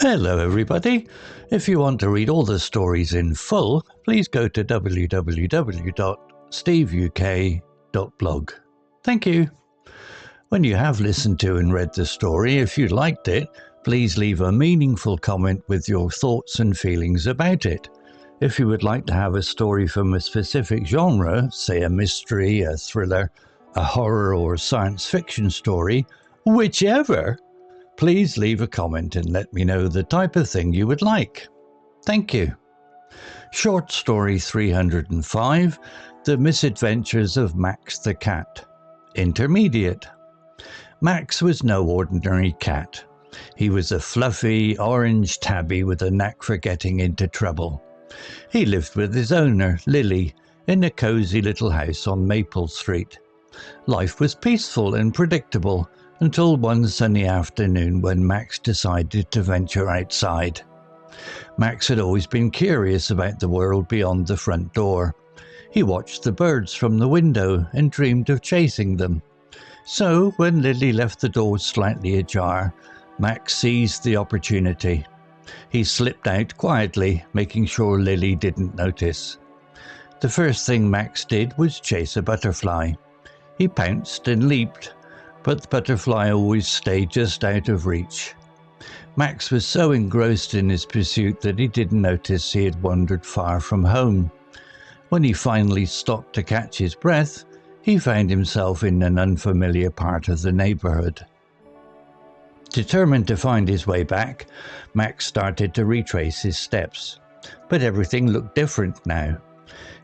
Hello everybody. If you want to read all the stories in full, please go to www.steveuk.blog. Thank you. When you have listened to and read the story, if you liked it, please leave a meaningful comment with your thoughts and feelings about it. If you would like to have a story from a specific genre, say a mystery, a thriller, a horror or science fiction story, whichever, please leave a comment and let me know the type of thing you would like. Thank you. Short story 305, The Misadventures of Max the Cat. Intermediate. Max was no ordinary cat. He was a fluffy, orange tabby with a knack for getting into trouble. He lived with his owner, Lily, in a cosy little house on Maple Street. Life was peaceful and predictable until one sunny afternoon when Max decided to venture outside. Max had always been curious about the world beyond the front door. He watched the birds from the window and dreamed of chasing them. So, when Lily left the door slightly ajar, Max seized the opportunity. He slipped out quietly, making sure Lily didn't notice. The first thing Max did was chase a butterfly. He pounced and leaped, but the butterfly always stayed just out of reach. Max was so engrossed in his pursuit that he didn't notice he had wandered far from home. When he finally stopped to catch his breath, he found himself in an unfamiliar part of the neighborhood. Determined to find his way back, Max started to retrace his steps. But everything looked different now.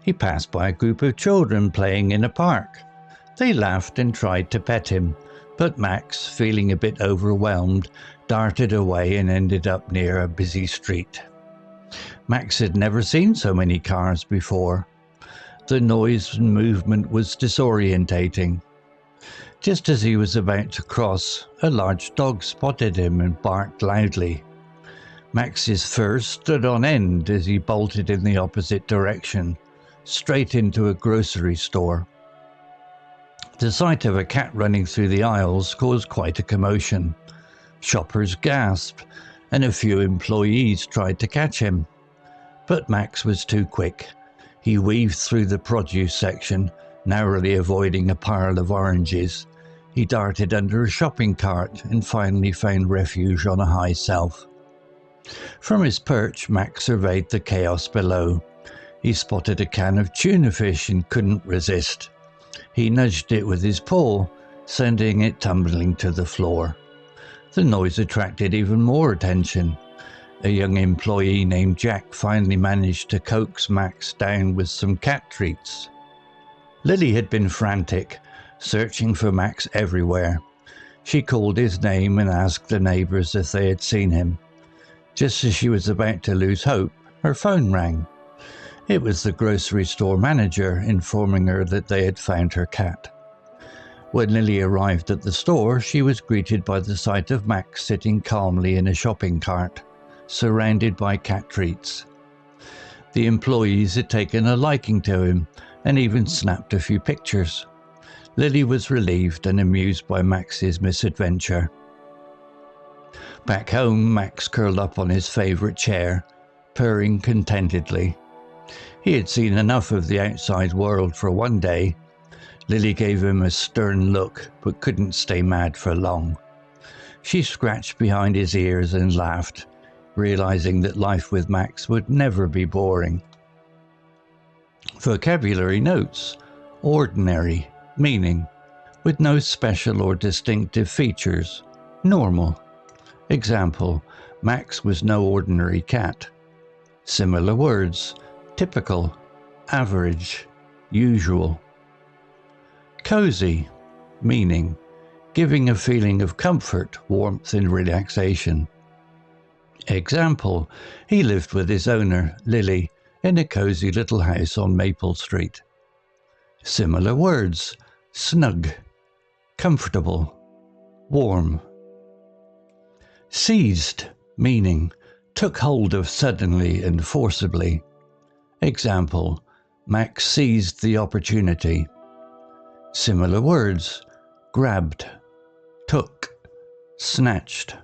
He passed by a group of children playing in a park. They laughed and tried to pet him, but Max, feeling a bit overwhelmed, darted away and ended up near a busy street. Max had never seen so many cars before. The noise and movement was disorientating. Just as he was about to cross, a large dog spotted him and barked loudly. Max's fur stood on end as he bolted in the opposite direction, straight into a grocery store. The sight of a cat running through the aisles caused quite a commotion. Shoppers gasped, and a few employees tried to catch him. But Max was too quick. He weaved through the produce section, narrowly avoiding a pile of oranges. He darted under a shopping cart and finally found refuge on a high shelf. From his perch, Max surveyed the chaos below. He spotted a can of tuna fish and couldn't resist. He nudged it with his paw, sending it tumbling to the floor. The noise attracted even more attention. A young employee named Jack finally managed to coax Max down with some cat treats. Lily had been frantic, searching for Max everywhere. She called his name and asked the neighbors if they had seen him. Just as she was about to lose hope, her phone rang. It was the grocery store manager informing her that they had found her cat. When Lily arrived at the store, she was greeted by the sight of Max sitting calmly in a shopping cart, surrounded by cat treats. The employees had taken a liking to him and even snapped a few pictures. Lily was relieved and amused by Max's misadventure. Back home, Max curled up on his favorite chair, purring contentedly. He had seen enough of the outside world for one day. Lily gave him a stern look, but couldn't stay mad for long. She scratched behind his ears and laughed, realizing that life with Max would never be boring. Vocabulary notes: ordinary, meaning with no special or distinctive features, normal. Example: Max was no ordinary cat. Similar words: typical, average, usual. Cozy, meaning giving a feeling of comfort, warmth and relaxation. Example: he lived with his owner, Lily, in a cozy little house on Maple Street. Similar words: snug, comfortable, warm. Seized, meaning took hold of suddenly and forcibly. Example: Max seized the opportunity. Similar words: grabbed, took, snatched.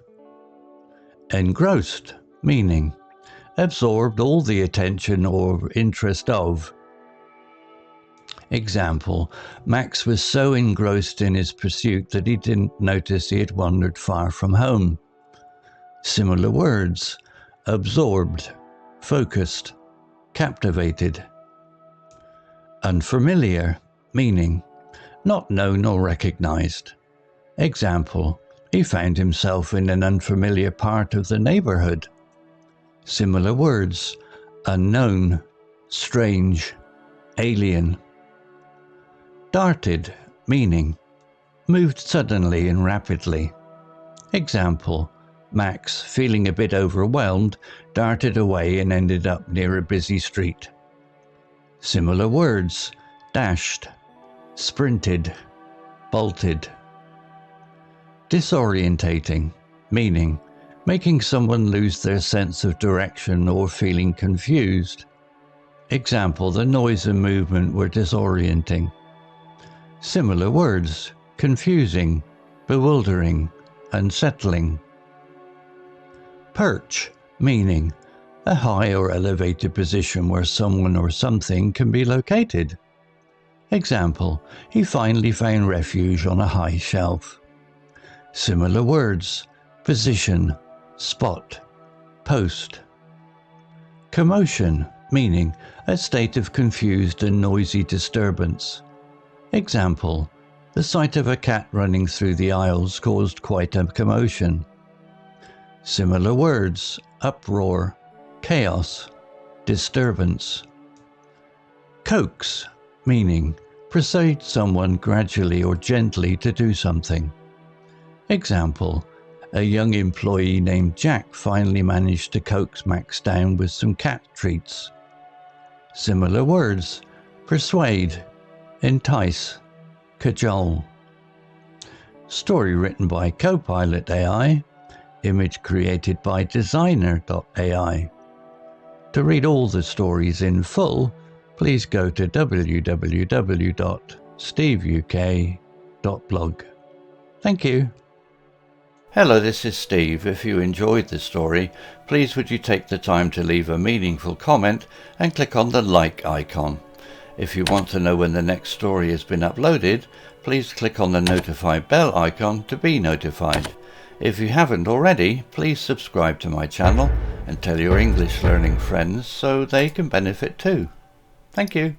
Engrossed, meaning absorbed all the attention or interest of. Example, Max was so engrossed in his pursuit that he didn't notice he had wandered far from home. Similar words, absorbed, focused, captivated. Unfamiliar, meaning not known or recognized. Example, he found himself in an unfamiliar part of the neighborhood. Similar words, unknown, strange, alien. Darted, meaning moved suddenly and rapidly. Example, Max, feeling a bit overwhelmed, darted away and ended up near a busy street. Similar words, dashed, sprinted, bolted. Disorientating, meaning making someone lose their sense of direction or feeling confused. Example, the noise and movement were disorienting. Similar words, confusing, bewildering, unsettling. Perch, meaning a high or elevated position where someone or something can be located. Example, he finally found refuge on a high shelf. Similar words, position, spot, post. Commotion, meaning a state of confused and noisy disturbance. Example, the sight of a cat running through the aisles caused quite a commotion. Similar words, uproar, chaos, disturbance. Coax, meaning persuade someone gradually or gently to do something. Example, a young employee named Jack finally managed to coax Max down with some cat treats. Similar words, persuade, entice, cajole. Story written by Copilot AI, image created by designer.ai. To read all the stories in full, please go to www.steveuk.blog. Thank you. Hello, this is Steve. If you enjoyed the story, please would you take the time to leave a meaningful comment and click on the like icon. If you want to know when the next story has been uploaded, please click on the notify bell icon to be notified. If you haven't already, please subscribe to my channel and tell your English learning friends so they can benefit too. Thank you.